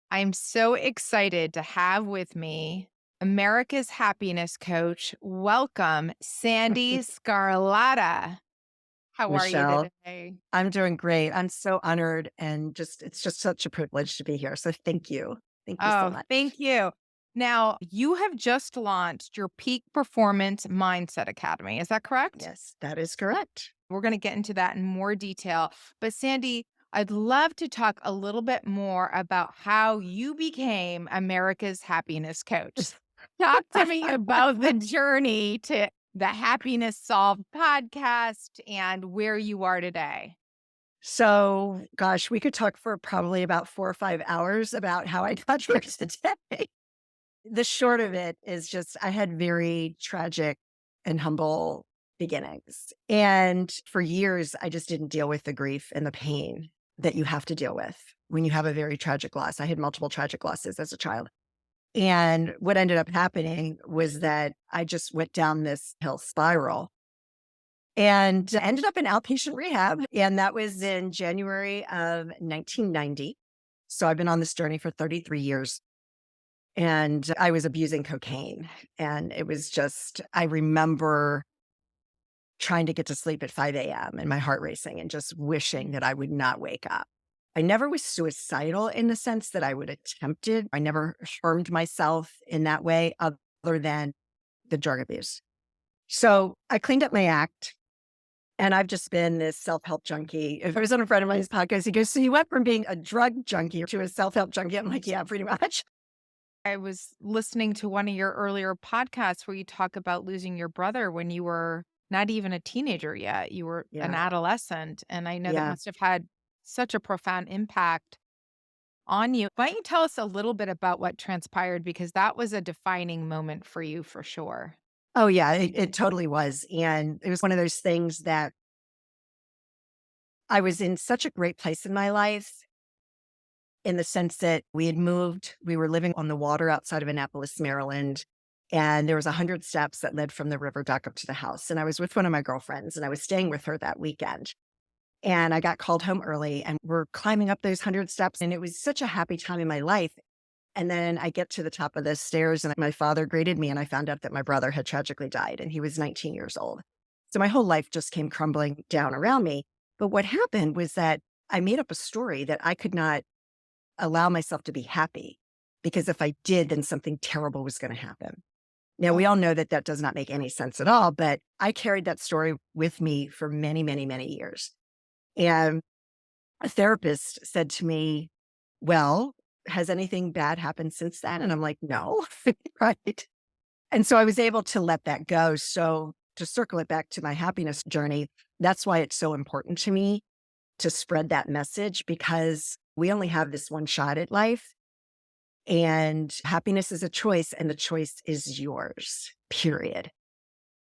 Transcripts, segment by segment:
I'm so excited to have with me America's happiness coach. Welcome, Sandee Sgarlata. How are you Michelle, today? I'm doing great. I'm so honored and it's just such a privilege to be here. So thank you. Thank you so Oh, much. thank you. Now, you have just launched your Peak Performance Mindset Academy. Is that correct? Yes, that is correct. We're going to get into that in more detail. But, Sandee, I'd love to talk a little bit more about how you became America's happiness coach. Talk to me about the journey to the Happiness Solved podcast and where you are today. So, gosh, we could talk for probably about 4 or 5 hours about how I got here today. The short of it is just I had very tragic and humble beginnings. And for years, I just didn't deal with the grief and the pain that you have to deal with when you have a very tragic loss. I had multiple tragic losses as a child. And what ended up happening was that I just went down this hill spiral and ended up in outpatient rehab. And that was in January of 1990. So I've been on this journey for 33 years and I was abusing cocaine. And it was just, I remember trying to get to sleep at 5 a.m. and my heart racing and just wishing that I would not wake up. I never was suicidal in the sense that I would attempt it. I never harmed myself in that way other than the drug abuse. So I cleaned up my act and I've just been this self-help junkie. If I was on a friend of mine's podcast, he goes, "So you went from being a drug junkie to a self-help junkie." I'm like, "Yeah, pretty much." I was listening to one of your earlier podcasts where you talk about losing your brother when you were not even a teenager yet. You were an Yeah. adolescent. And I know that Yeah. must have had such a profound impact on you. Why don't you tell us a little bit about what transpired? Because that was a defining moment for you for sure. Oh, yeah, it totally was. And it was one of those things that I was in such a great place in my life in the sense that we had moved, we were living on the water outside of Annapolis, Maryland, and there was 100 steps that led from the river back up to the house. And I was with one of my girlfriends and I was staying with her that weekend. And I got called home early and we're climbing up those 100 steps and it was such a happy time in my life. And then I get to the top of the stairs and my father greeted me and I found out that my brother had tragically died and he was 19 years old. So my whole life just came crumbling down around me. But what happened was that I made up a story that I could not allow myself to be happy because if I did, then something terrible was going to happen. Now, we Oh, all know that that does not make any sense at all, but I carried that story with me for many, many, many years. And a therapist said to me, "Well, has anything bad happened since then?" And I'm like, "No." Right. And so I was able to let that go. So to circle it back to my happiness journey, that's why it's so important to me to spread that message because we only have this one shot at life. And happiness is a choice, and the choice is yours, period.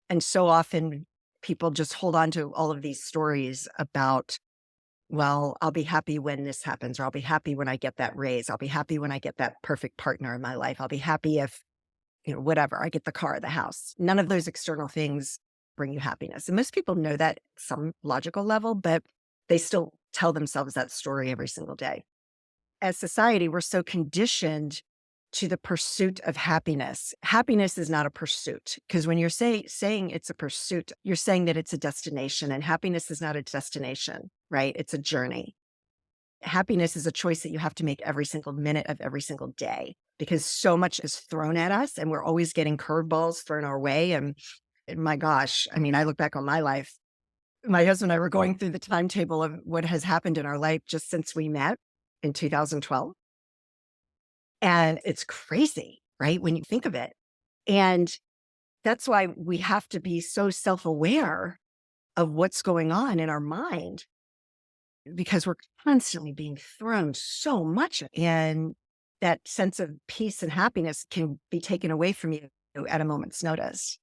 And so often people just hold on to all of these stories about, well, I'll be happy when this happens, or I'll be happy when I get that raise. I'll be happy when I get that perfect partner in my life. I'll be happy if, whatever, I get the car, the house. None of those external things bring you happiness. And most people know that at some logical level, but they still tell themselves that story every single day. As society, we're so conditioned to the pursuit of happiness. Happiness is not a pursuit because when you're saying it's a pursuit, you're saying that it's a destination, and happiness is not a destination, right? It's a journey. Happiness is a choice that you have to make every single minute of every single day because so much is thrown at us and we're always getting curveballs thrown our way. And my gosh, I mean, I look back on my life. My husband and I were going through the timetable of what has happened in our life just since we met in 2012. And it's crazy, right? When you think of it. And that's why we have to be so self aware of what's going on in our mind because we're constantly being thrown so much. And that sense of peace and happiness can be taken away from you at a moment's notice.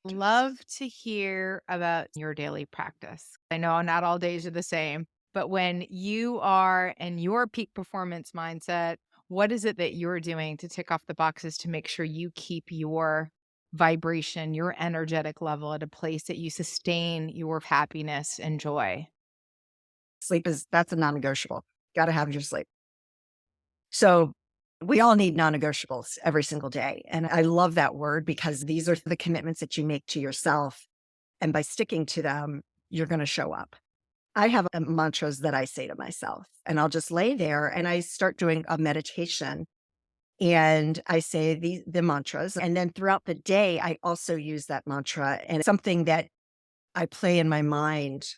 love to hear about your daily practice. I know not all days are the same, but when you are in your peak performance mindset, what is it that you're doing to tick off the boxes to make sure you keep your vibration, your energetic level at a place that you sustain your happiness and joy? Sleep is that's a non negotiable. Got to have your sleep. So We all need non-negotiables every single day. And I love that word because these are the commitments that you make to yourself. And by sticking to them, you're going to show up. I have mantras that I say to myself, and I'll just lay there and I start doing a meditation and I say the mantras. And then throughout the day, I also use that mantra and something that I play in my mind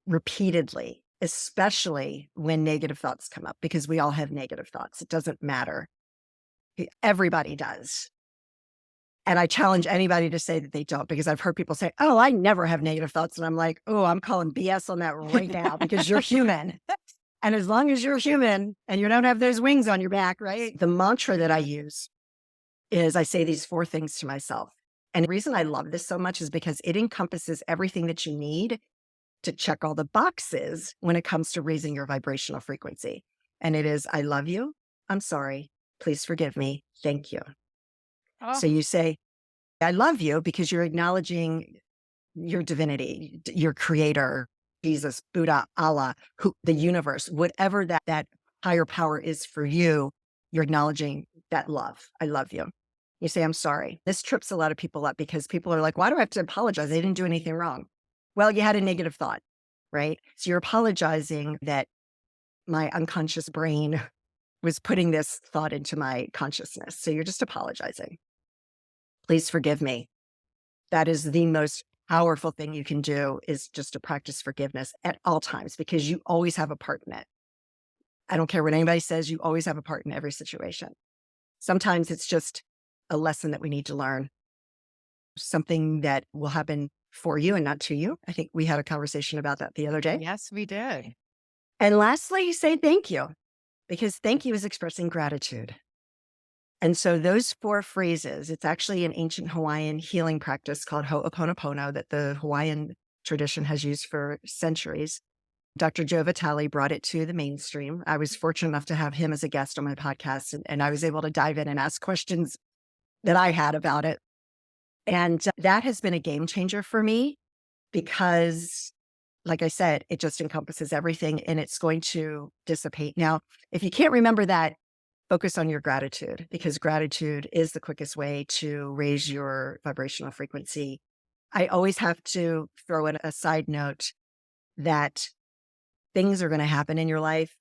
repeatedly, especially when negative thoughts come up, because we all have negative thoughts. It doesn't matter. Everybody does. And I challenge anybody to say that they don't, because I've heard people say, oh, I never have negative thoughts. And I'm like, oh, I'm calling BS on that right now because you're human. And as long as you're human and you don't have those wings on your back, right? The mantra that I use is I say these four things to myself. And the reason I love this so much is because it encompasses everything that you need to check all the boxes when it comes to raising your vibrational frequency. And it is, I love you. I'm sorry. Please forgive me. Thank you. Oh, So you say, I love you because you're acknowledging your divinity, your creator, Jesus, Buddha, Allah, who, the universe, whatever that higher power is for you, you're acknowledging that love. I love you. You say, I'm sorry. This trips a lot of people up because people are like, why do I have to apologize? They didn't do anything wrong. Well, you had a negative thought, right? So you're apologizing that my unconscious brain was putting this thought into my consciousness. So you're just apologizing. Please forgive me. That is the most powerful thing you can do, is just to practice forgiveness at all times, because you always have a part in it. I don't care what anybody says, you always have a part in every situation. Sometimes it's just a lesson that we need to learn, something that will happen for you and not to you. I think we had a conversation about that the other day. yes, we did. And lastly, say thank you, because thank you is expressing gratitude. And so those four phrases, it's actually an ancient Hawaiian healing practice called Ho'oponopono that the Hawaiian tradition has used for centuries. Dr. Joe Vitale brought it to the mainstream. I was fortunate enough to have him as a guest on my podcast, and I was able to dive in and ask questions that I had about it. And that has been a game changer for me because, like I said, it just encompasses everything and it's going to dissipate. Now, if you can't remember that, focus on your gratitude, because gratitude is the quickest way to raise your vibrational frequency. I always have to throw in a side note that things are going to happen in your life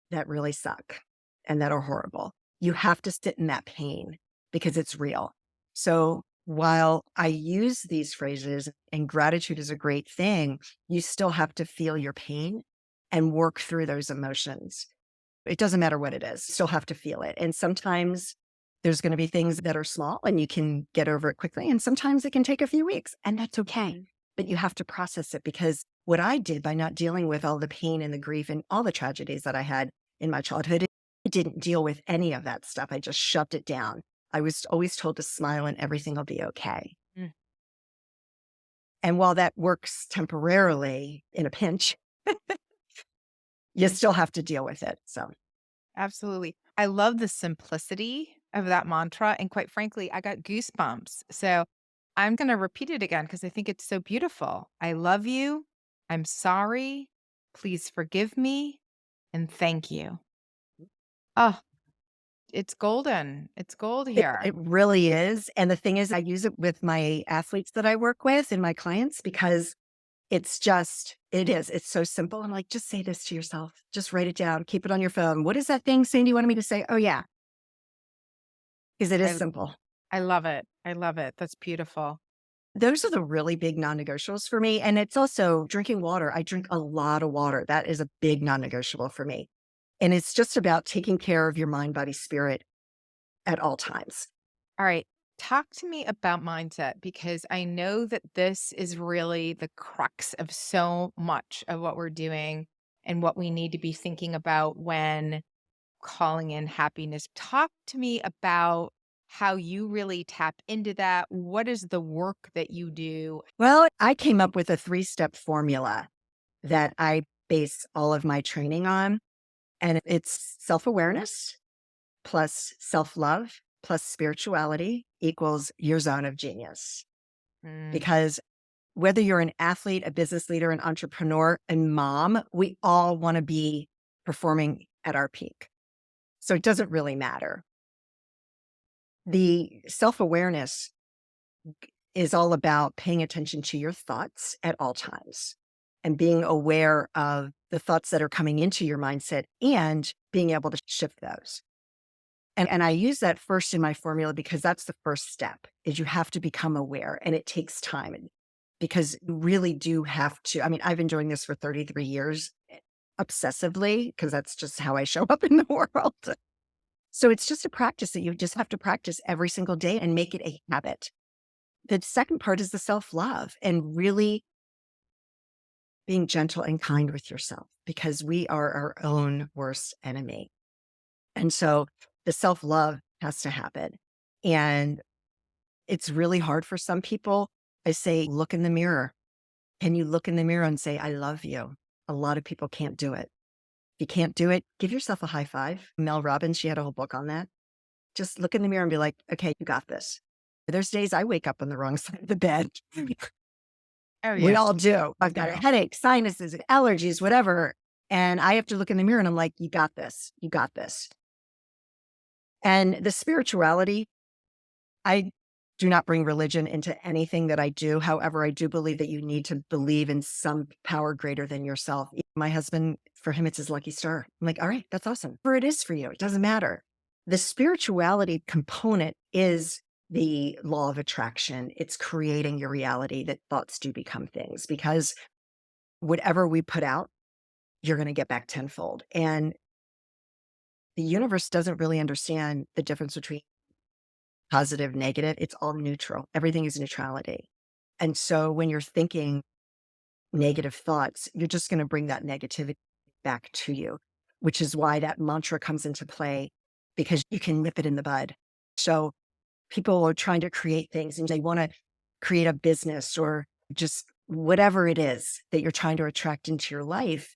that really suck and that are horrible. You have to sit in that pain because it's real. So while I use these phrases and gratitude is a great thing, you still have to feel your pain and work through those emotions. It doesn't matter what it is, you still have to feel it. And sometimes there's going to be things that are small and you can get over it quickly. And sometimes it can take a few weeks, and that's okay. But you have to process it, because what I did by not dealing with all the pain and the grief and all the tragedies that I had in my childhood, I didn't deal with any of that stuff. I just shoved it down. I was always told to smile and everything will be okay. Mm, And while that works temporarily in a pinch, you still have to deal with it. So absolutely. I love the simplicity of that mantra. And quite frankly, I got goosebumps. So I'm going to repeat it again because I think it's so beautiful. I love you. I'm sorry. Please forgive me. And thank you. Oh, it's golden. It's gold it here. really is. And the thing is, I use it with my athletes that I work with and my clients, because it's so simple. I'm like, just say this to yourself. Just write it down. Keep it on your phone. What is that thing, Sandy, you wanted me to say? Oh, yeah, because it is I, simple. I love it. I love it. That's beautiful. Those are the really big non-negotiables for me. And it's also drinking water. I drink a lot of water. That is a big non-negotiable for me. And it's just about taking care of your mind, body, spirit at all times. All right. Talk to me about mindset, because I know that this is really the crux of so much of what we're doing and what we need to be thinking about when calling in happiness. Talk to me about how you really tap into that. What is the work that you do? Well, I came up with a 3-step formula that I base all of my training on. And it's self-awareness plus self-love plus spirituality equals your zone of genius. Mm, Because whether you're an athlete, a business leader, an entrepreneur, and mom, we all want to be performing at our peak. So it doesn't really matter. The self awareness is all about paying attention to your thoughts at all times and being aware of the thoughts that are coming into your mindset and being able to shift those. And I use that first in my formula because that's the first step is you have to become aware and it takes time because you really do have to. I mean, I've been doing this for 33 years obsessively because that's just how I show up in the world. So it's just a practice that you just have to practice every single day and make it a habit. The second part is the self love and really being gentle and kind with yourself because we are our own worst enemy. And so the self love has to happen. And it's really hard for some people. I say, look in the mirror. Can you look in the mirror and say, I love you? A lot of people can't do it. If you can't do it, give yourself a high five. Mel Robbins, she had a whole book on that. Just look in the mirror and be like, okay, you got this. There's days I wake up on the wrong side of the bed. Oh, We yeah. all do. I've got a headache, sinuses, allergies, whatever. And I have to look in the mirror and I'm like, you got this. You got this. And the spirituality, I do not bring religion into anything that I do. However, I do believe that you need to believe in some power greater than yourself. My husband, for him, it's his lucky star. I'm like, all right, that's awesome. Whatever it is for you, it doesn't matter. The spirituality component is the law of attraction. It's creating your reality that thoughts do become things because whatever we put out, you're going to get back tenfold. And the universe doesn't really understand the difference between positive, negative. It's all neutral. Everything is neutrality. And so when you're thinking negative thoughts, you're just going to bring that negativity back to you, which is why that mantra comes into play because you can nip it in the bud. So people are trying to create things and they want to create a business or just whatever it is that you're trying to attract into your life.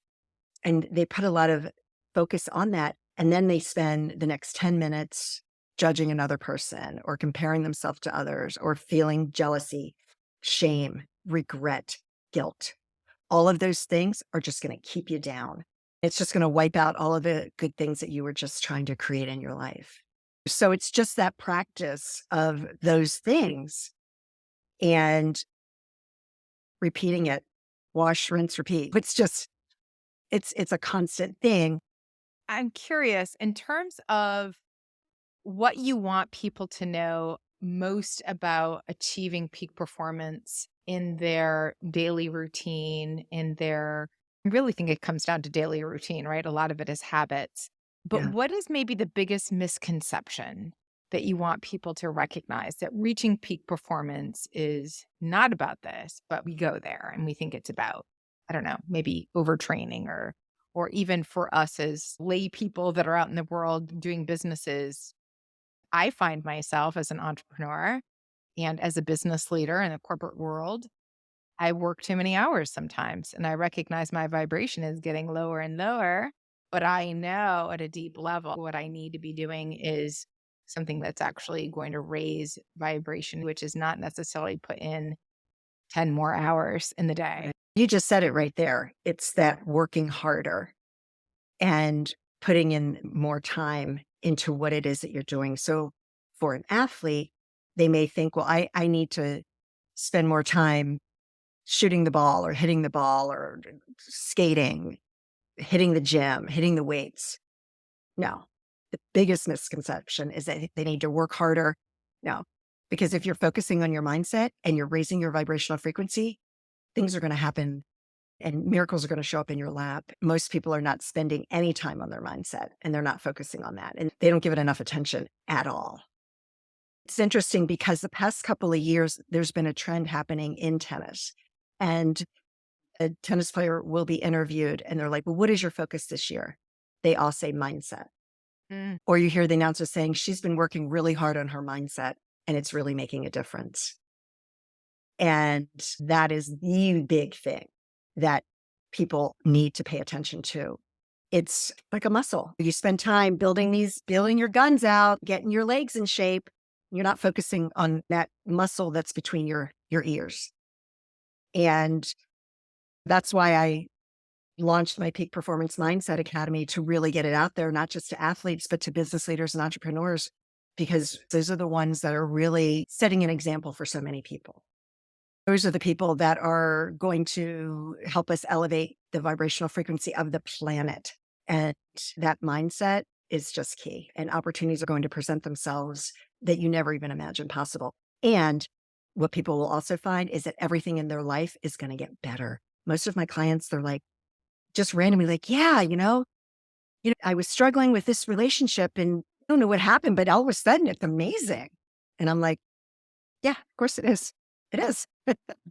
And they put a lot of focus on that. And then they spend the next 10 minutes judging another person or comparing themselves to others or feeling jealousy, shame, regret, guilt. All of those things are just going to keep you down. It's just going to wipe out all of the good things that you were just trying to create in your life. So it's just that practice of those things and repeating it, wash, rinse, repeat. It's a constant thing. I'm curious in terms of what you want people to know most about achieving peak performance in their daily routine, in their I really think it comes down to daily routine, right? A lot of it is habits. But Yeah. what is maybe the biggest misconception that you want people to recognize that reaching peak performance is not about this, but we go there and we think it's about, I don't know, maybe overtraining or even for us as lay people that are out in the world doing businesses. I find myself as an entrepreneur and as a business leader in the corporate world, I work too many hours sometimes, and I recognize my vibration is getting lower and lower. But I know at a deep level what I need to be doing is something that's actually going to raise vibration, which is not necessarily put in 10 more hours in the day. You just said it right there. It's that working harder and putting in more time into what it is that you're doing. So for an athlete, they may think, well, I need to spend more time shooting the ball or hitting the ball or skating, hitting the gym, hitting the weights. No, the biggest misconception is that they need to work harder. No, because if you're focusing on your mindset and you're raising your vibrational frequency, things are going to happen and miracles are going to show up in your lap. Most people are not spending any time on their mindset and they're not focusing on that and they don't give it enough attention at all. It's interesting because the past couple of years, there's been a trend happening in tennis. And a tennis player will be interviewed and they're like, well, what is your focus this year? They all say mindset. Mm. Or you hear the announcer saying she's been working really hard on her mindset and it's really making a difference. And that is the big thing that people need to pay attention to. It's like a muscle. You spend time building your guns out, getting your legs in shape. You're not focusing on that muscle that's between your ears. And that's why I launched my Peak Performance Mindset Academy to really get it out there, not just to athletes, but to business leaders and entrepreneurs because those are the ones that are really setting an example for so many people. Those are the people that are going to help us elevate the vibrational frequency of the planet. And that mindset is just key. And opportunities are going to present themselves that you never even imagined possible. And what people will also find is that everything in their life is going to get better. Most of my clients, they're like, just randomly like, yeah, I was struggling with this relationship and I don't know what happened, but all of a sudden it's amazing. And I'm like, yeah, of course it is. It is.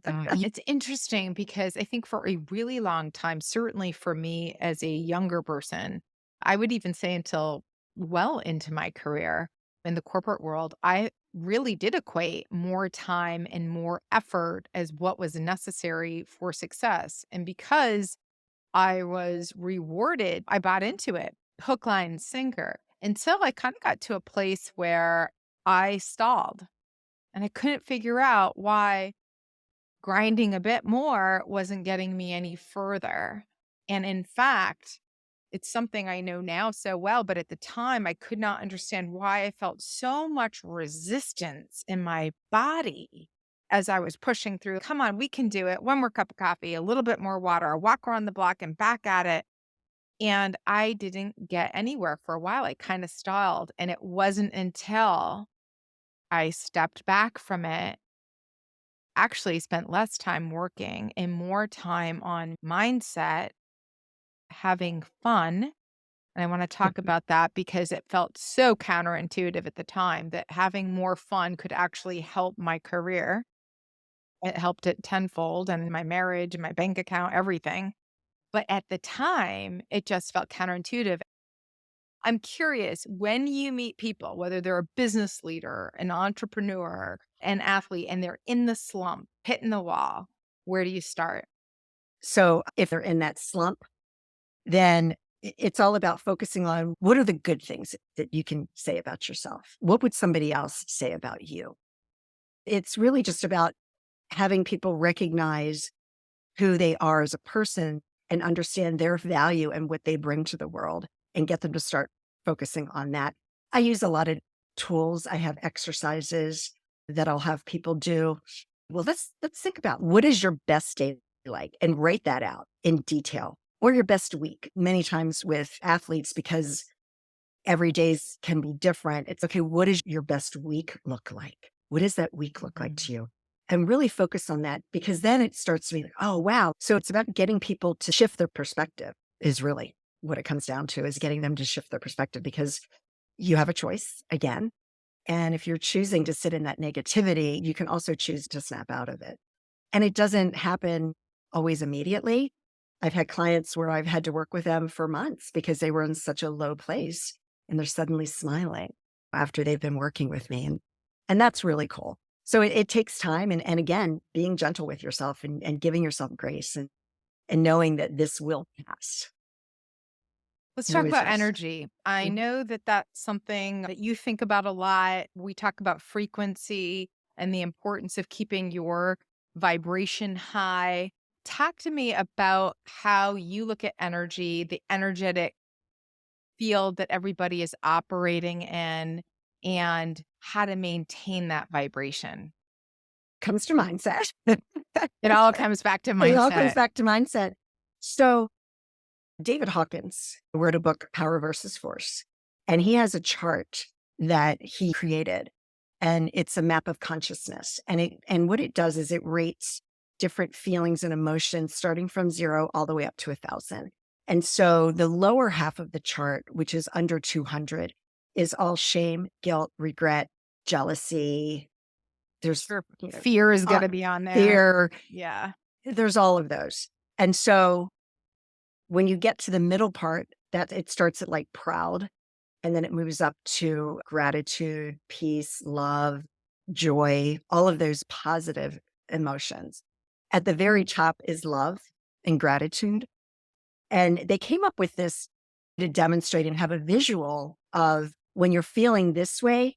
It's interesting because I think for a really long time, certainly for me as a younger person, I would even say until well into my career in the corporate world, I really did equate more time and more effort as what was necessary for success. And because I was rewarded, I bought into it hook, line, sinker until I kind of got to a place where I stalled and I couldn't figure out why grinding a bit more wasn't getting me any further. And in fact, it's something I know now so well, but at the time I could not understand why I felt so much resistance in my body as I was pushing through. Come on, we can do it. One more cup of coffee, a little bit more water, a walk around the block and back at it. And I didn't get anywhere for a while. I kind of stalled. And it wasn't until I stepped back from it, actually spent less time working and more time on mindset, having fun. And I want to talk about that because it felt so counterintuitive at the time that having more fun could actually help my career. It helped it tenfold and my marriage and my bank account, everything. But at the time, it just felt counterintuitive. I'm curious when you meet people, whether they're a business leader, an entrepreneur, an athlete, and they're in the slump, hitting the wall, where do you start? So if they're in that slump, then it's all about focusing on what are the good things that you can say about yourself? What would somebody else say about you? It's really just about having people recognize who they are as a person and understand their value and what they bring to the world and get them to start focusing on that. I use a lot of tools. I have exercises that I'll have people do. Well, let's think about what is your best day like and write that out in detail or your best week. Many times with athletes, because every days can be different. It's okay. What does your best week look like? What does that week look like Mhm. to you? And really focus on that because then it starts to be like, oh, wow. So it's about getting people to shift their perspective, is really what it comes down to, is getting them to shift their perspective because you have a choice again. And if you're choosing to sit in that negativity, you can also choose to snap out of it. And it doesn't happen always immediately. I've had clients where I've had to work with them for months because they were in such a low place and they're suddenly smiling after they've been working with me. And that's really cool. So it takes time. And again, being gentle with yourself and giving yourself grace and knowing that this will pass. Let's It talk always about does. energy. I Mhm. know that that's something that you think about a lot. We talk about frequency and the importance of keeping your vibration high. Talk to me about how you look at energy, the energetic field that everybody is operating in, and how to maintain that vibration. Comes to mindset. It all comes back to It all comes mindset. back to mindset. So David Hawkins wrote a book, Power versus Force, and he has a chart that he created, and it's a map of consciousness. And what it does is it rates different feelings and emotions starting from 0 all the way up to 1,000. And so the lower half of the chart, which is under 200, is all shame, guilt, regret, jealousy. There's, Sure. you know, Fear is uh, going to be on there. fear. Yeah. There's all of those. And so when you get to the middle part, that it starts at like proud, and then it moves up to gratitude, peace, love, joy, all of those positive emotions. At the very top is love and gratitude. And they came up with this to demonstrate and have a visual of when you're feeling this way,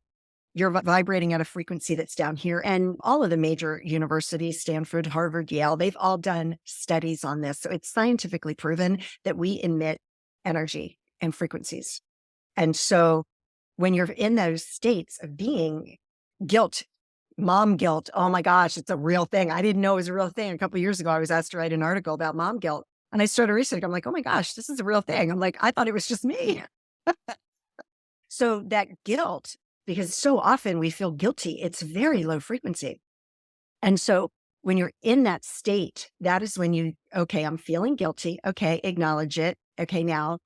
you're vibrating at a frequency that's down here. And all of the major universities, Stanford, Harvard, Yale, they've all done studies on this. So it's scientifically proven that we emit energy and frequencies. And so when you're in those states of being guilt, mom guilt, oh my gosh, it's a real thing. I didn't know it was a real thing. A couple of years ago, I was asked to write an article about mom guilt. And I started researching. I'm like, oh my gosh, this is a real thing. I'm like, I thought it was just me. So that guilt, because so often we feel guilty, it's very low frequency. And so when you're in that state, that is when you, okay, I'm feeling guilty. Okay, acknowledge it. Okay, now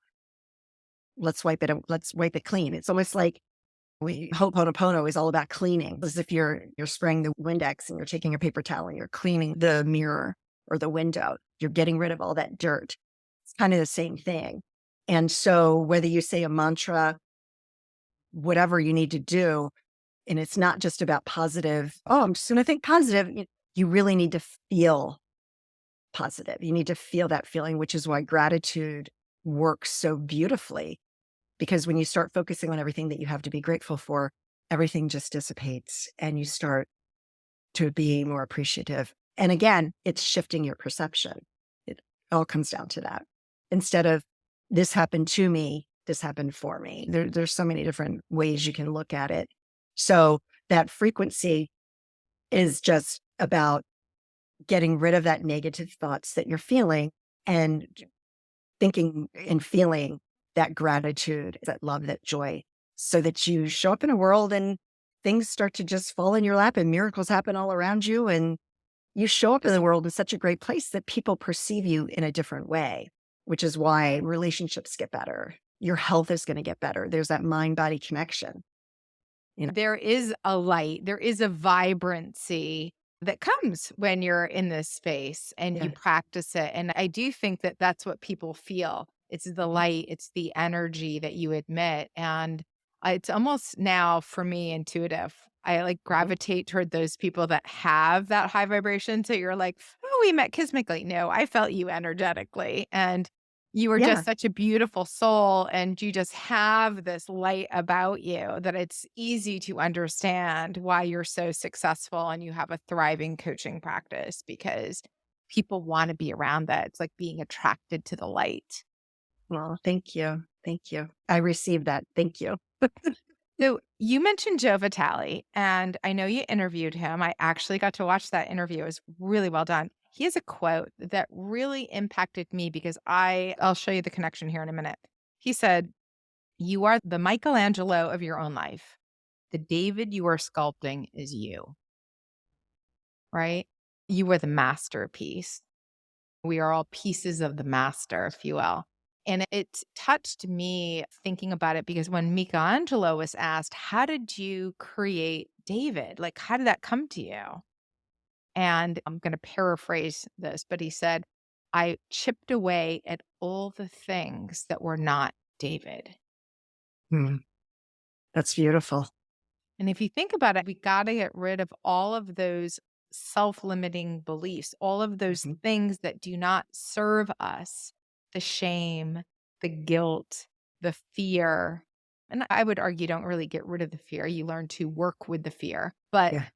let's wipe it clean. It's almost like Ho'oponopono is all about cleaning, as if you're spraying the Windex and you're taking a paper towel and you're cleaning the mirror or the window. You're getting rid of all that dirt. It's kind of the same thing. And so whether you say a mantra, whatever you need to do, and it's not just about positive, oh, I'm just going to think positive. You really need to feel positive. You need to feel that feeling, which is why gratitude works so beautifully. Because when you start focusing on everything that you have to be grateful for, everything just dissipates and you start to be more appreciative. And again, it's shifting your perception. It all comes down to that. Instead of this happened to me, this happened for me. There's so many different ways you can look at it. So that frequency is just about getting rid of that negative thoughts that you're feeling and thinking and feeling that gratitude, that love, that joy, so that you show up in a world and things start to just fall in your lap and miracles happen all around you. And you show up in the world in such a great place that people perceive you in a different way, which is why relationships get better. Your health is going to get better. There's that mind body connection, you know? There is a light, there is a vibrancy that comes when you're in this space and you Yeah. practice it. And I do think that that's what people feel. It's the Mhm. light, it's the energy that you emit. And it's almost now for me intuitive. I like Mhm. gravitate toward those people that have that high vibration. So you're like, oh, we met kismically. No, I felt you energetically. And you are Yeah. just such a beautiful soul, and you just have this light about you that it's easy to understand why you're so successful and you have a thriving coaching practice because people want to be around that. It's like being attracted to the light. Well, thank you. Thank you. I received that. Thank you. So you mentioned Joe Vitale, and I know you interviewed him. I actually got to watch that interview. It was really well done. He has a quote that really impacted me because I'll show you the connection here in a minute. He said, "You are the Michelangelo of your own life. The David you are sculpting is you, right? You are the masterpiece. We are all pieces of the master, if you will." And it touched me thinking about it because when Michelangelo was asked, how did you create David? Like, how did that come to you? And I'm going to paraphrase this, but he said, I chipped away at all the things that were not David. Hmm. That's beautiful. And if you think about it, we got to get rid of all of those self limiting beliefs, all of those Mhm. things that do not serve us, the shame, the guilt, the fear. And I would argue don't really get rid of the fear. You learn to work with the fear. But Yeah.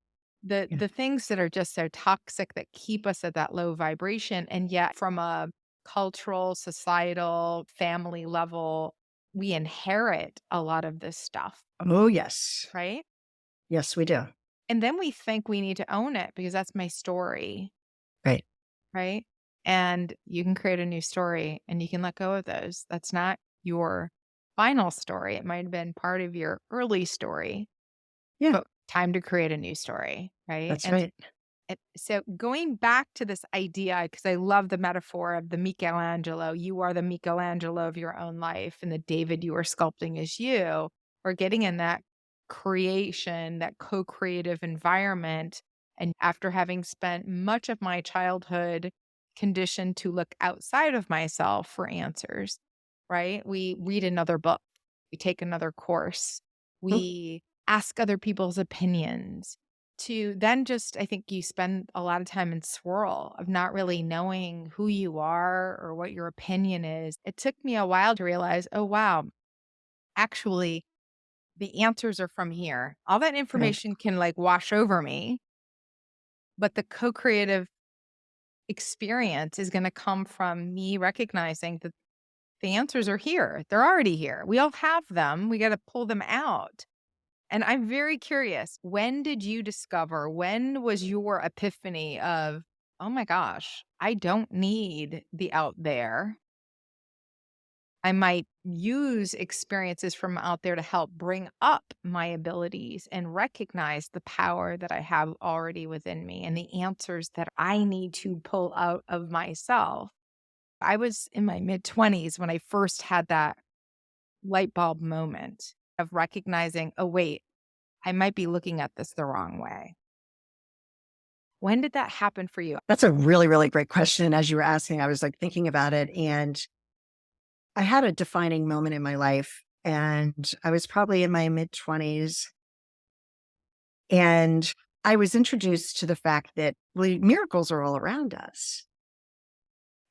the Yeah. the things that are just so toxic that keep us at that low vibration, and yet from a cultural, societal, family level, we inherit a lot of this stuff, Oh, yes. right? Yes, we do. And then we think we need to own it because that's my story, Right. right? And you can create a new story and you can let go of those. That's not your final story. It might have been part of your early story, Yeah. but time to create a new story, right? That's And right. so going back to this idea, because I love the metaphor of the Michelangelo, you are the Michelangelo of your own life, and the David you are sculpting is you, or getting in that creation, that co creative environment. And after having spent much of my childhood conditioned to look outside of myself for answers, right? We read another book, we take another course, Mm. we ask other people's opinions to then just I think you spend a lot of time in swirl of not really knowing who you are or what your opinion is. It took me a while to realize, oh wow, actually the answers are from here. All that Right. information can like wash over me, but the co-creative experience is going to come from me recognizing that The answers are here. They're already here. We all have them. We got to pull them out. And I'm very curious, when did you discover, when was your epiphany of, oh my gosh, I don't need the out there. I might use experiences from out there to help bring up my abilities and recognize the power that I have already within me and the answers that I need to pull out of myself. I was in my mid 20s when I first had that light bulb moment of recognizing, oh, wait, I might be looking at this the wrong way. When did that happen for you? That's a really, really great question. As you were asking, I was like thinking about it. And I had a defining moment in my life. And I was probably in my mid 20s. And I was introduced to the fact that, well, miracles are all around us.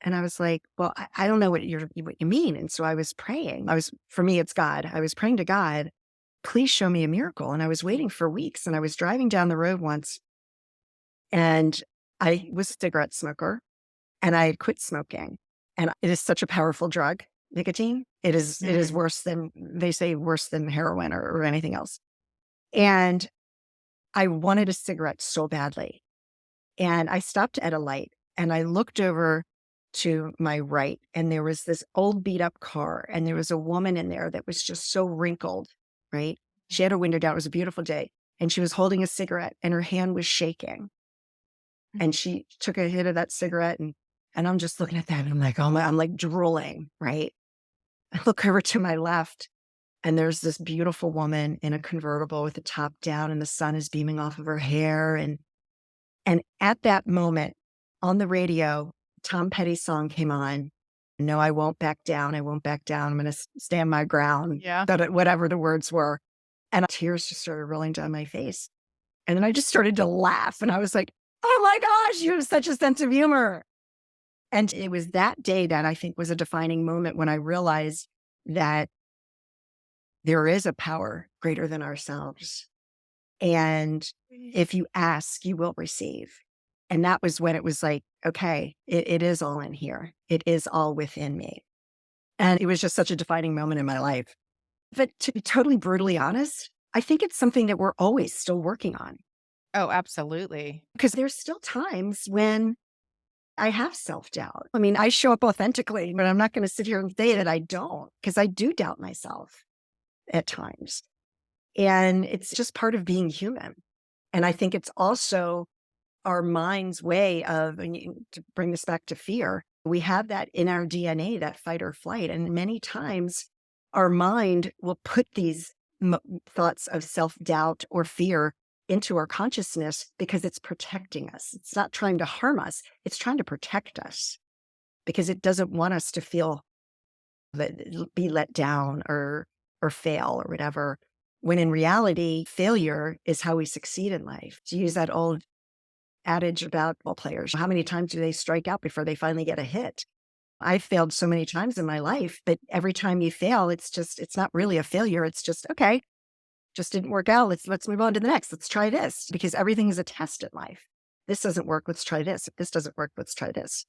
And I was like, well, I don't know what you mean. And so I was praying. For me, it's God. I was praying to God, please show me a miracle. And I was waiting for weeks. And I was driving down the road once, and I was a cigarette smoker, and I had quit smoking. And it is such a powerful drug, nicotine. It is Mm. worse than, they say, worse than heroin or anything else. And I wanted a cigarette so badly. And I stopped at a light and I looked over to my right, and there was this old beat up car, and there was a woman in there that was just so wrinkled, right? She had her window down. It was a beautiful day. And she was holding a cigarette and her hand was shaking. And she took a hit of that cigarette, and I'm just looking at that and I'm like, oh my, I'm like drooling, right? I look over to my left, and there's this beautiful woman in a convertible with the top down, and the sun is beaming off of her hair. And at that moment, on the radio, Tom Petty's song came on. No, I won't back down. I won't back down. I'm going to stand my ground, Yeah. whatever the words were. And tears just started rolling down my face. And then I just started to laugh. And I was like, oh my gosh, you have such a sense of humor. And it was that day that I think was a defining moment when I realized that there is a power greater than ourselves. And if you ask, you will receive. And that was when it was like, okay, it is all in here. It is all within me. And it was just such a defining moment in my life. But to be totally brutally honest, I think it's something that we're always still working on, Oh, absolutely. because there's still times when I have self doubt. I mean, I show up authentically, but I'm not going to sit here and say that I don't, because I do doubt myself at times. And it's just part of being human. And I think it's also our mind's way of, and to bring this back to fear, we have that in our DNA, that fight or flight. And many times our mind will put these thoughts of self doubt or fear into our consciousness because it's protecting us. It's not trying to harm us, it's trying to protect us because it doesn't want us to feel that, be let down or fail or whatever. When in reality, failure is how we succeed in life. To use that old adage about ball players, how many times do they strike out before they finally get a hit? I failed so many times in my life, but every time you fail, it's not really a failure. It's just, okay, just didn't work out. Let's move on to the next. Let's try this, because everything is a test in life. This doesn't work. Let's try this. If this doesn't work, let's try this.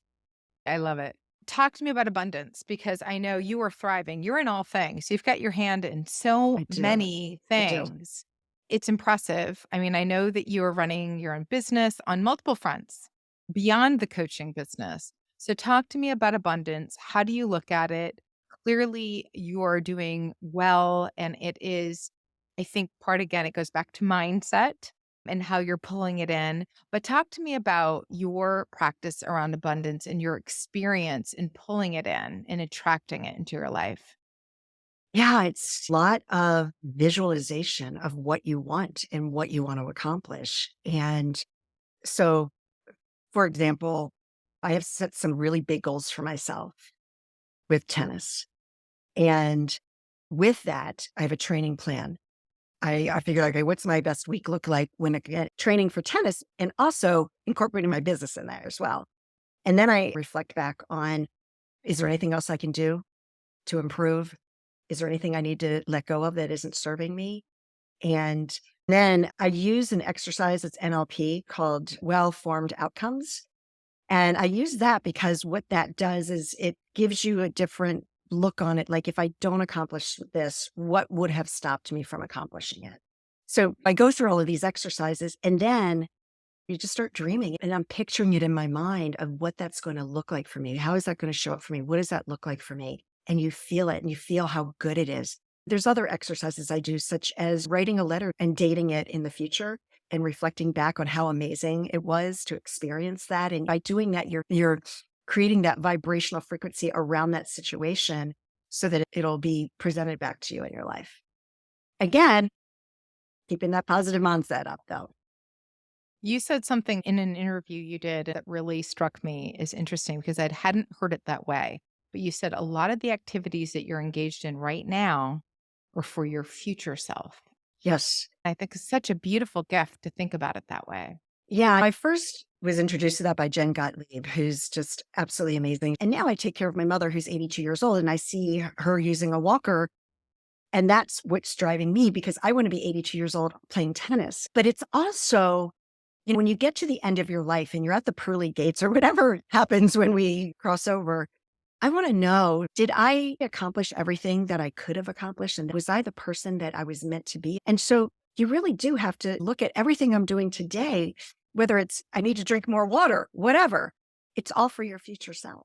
I love it. Talk to me about abundance because I know you are thriving. You're in all things. You've got your hand in so I do. many I do. things. It's impressive. I mean, I know that you are running your own business on multiple fronts beyond the coaching business. So, talk to me about abundance. How do you look at it? Clearly, you are doing well. And it is, I think, part again, it goes back to mindset and how you're pulling it in. But talk to me about your practice around abundance and your experience in pulling it in and attracting it into your life. Yeah, it's a lot of visualization of what you want and what you want to accomplish. And so, for example, I have set some really big goals for myself with tennis. And with that, I have a training plan. I figured, okay, what's my best week look like when I get training for tennis and also incorporating my business in there as well. And then I reflect back on, is there anything else I can do to improve? Is there anything I need to let go of that isn't serving me? And then I use an exercise that's NLP called well formed outcomes. And I use that because what that does is it gives you a different look on it like, if I don't accomplish this, what would have stopped me from accomplishing it? So I go through all of these exercises, and then you just start dreaming, and I'm picturing it in my mind of what that's going to look like for me. How is that going to show up for me? What does that look like for me? And you feel it and you feel how good it is. There's other exercises I do, such as writing a letter and dating it in the future and reflecting back on how amazing it was to experience that. And by doing that, you're creating that vibrational frequency around that situation so that it'll be presented back to you in your life. Again, keeping that positive mindset up though. You said something in an interview you did that really struck me as interesting because I hadn't heard it that way. But you said a lot of the activities that you're engaged in right now are for your future self. Yes. I think it's such a beautiful gift to think about it that way. Yeah, I first was introduced to that by Jen Gottlieb, who's just absolutely amazing. And now I take care of my mother, who's 82 years old, and I see her using a walker. And that's what's driving me, because I want to be 82 years old playing tennis. But it's also, when you get to the end of your life and you're at the pearly gates or whatever happens when we cross over, I want to know, did I accomplish everything that I could have accomplished? And was I the person that I was meant to be? And so you really do have to look at everything I'm doing today, whether it's I need to drink more water, whatever, it's all for your future self.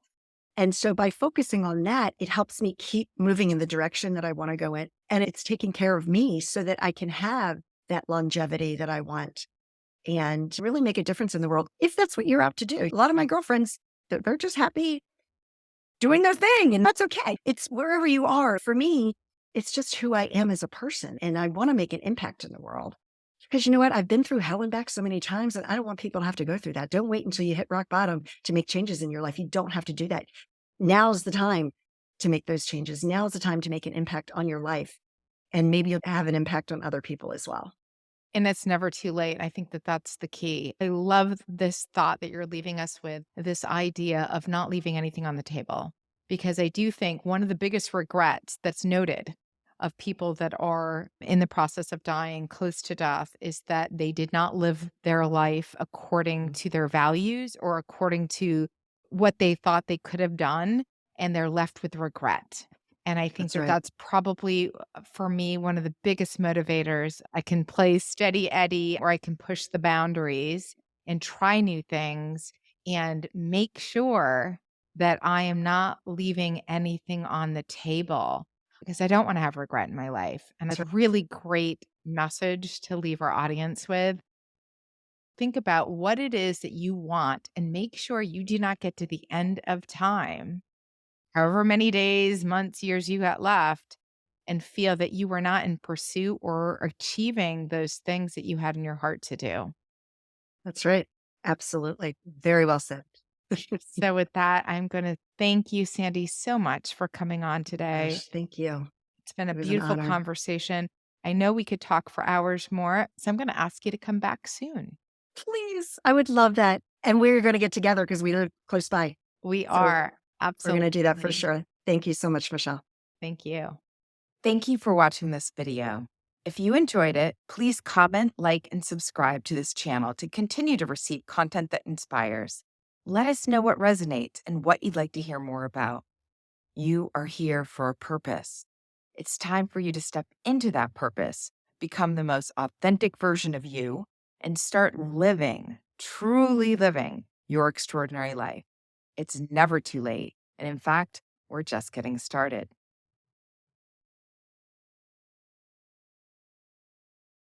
And so by focusing on that, it helps me keep moving in the direction that I want to go in. And it's taking care of me so that I can have that longevity that I want and really make a difference in the world if that's what you're out to do. A lot of my girlfriends, they're just happy doing their thing, and that's okay. It's wherever you are. For me, it's just who I am as a person, and I want to make an impact in the world. Because you know what? I've been through hell and back so many times, and I don't want people to have to go through that. Don't wait until you hit rock bottom to make changes in your life. You don't have to do that. Now's the time to make those changes. Now's the time to make an impact on your life, and maybe you'll have an impact on other people as well. And it's never too late. I think that that's the key. I love this thought that you're leaving us with, this idea of not leaving anything on the table. Because I do think one of the biggest regrets that's noted of people that are in the process of dying close to death is that they did not live their life according to their values or according to what they thought they could have done. And they're left with regret. And I think That's that right. that's probably, for me, one of the biggest motivators. I can play steady Eddie or I can push the boundaries and try new things and make sure that I am not leaving anything on the table because I don't want to have regret in my life. And That's it's right. a really great message to leave our audience with. Think about what it is that you want and make sure you do not get to the end of time, however many days, months, years you got left, and feel that you were not in pursuit or achieving those things that you had in your heart to do. That's right. Absolutely. Very well said. So, with that, I'm going to thank you, Sandy, so much for coming on today. Gosh, thank you. It's been a It was an beautiful honor. conversation. I know we could talk for hours more, so I'm going to ask you to come back soon. Please, I would love that. And we're going to get together because we live close by. We So are. we're going to do that for Absolutely. sure. Thank you so much, Michelle. Thank you. Thank you for watching this video. If you enjoyed it, please comment, like, and subscribe to this channel to continue to receive content that inspires. Let us know what resonates and what you'd like to hear more about. You are here for a purpose. It's time for you to step into that purpose, become the most authentic version of you, and start living, truly living your extraordinary life. It's never too late. And in fact, we're just getting started.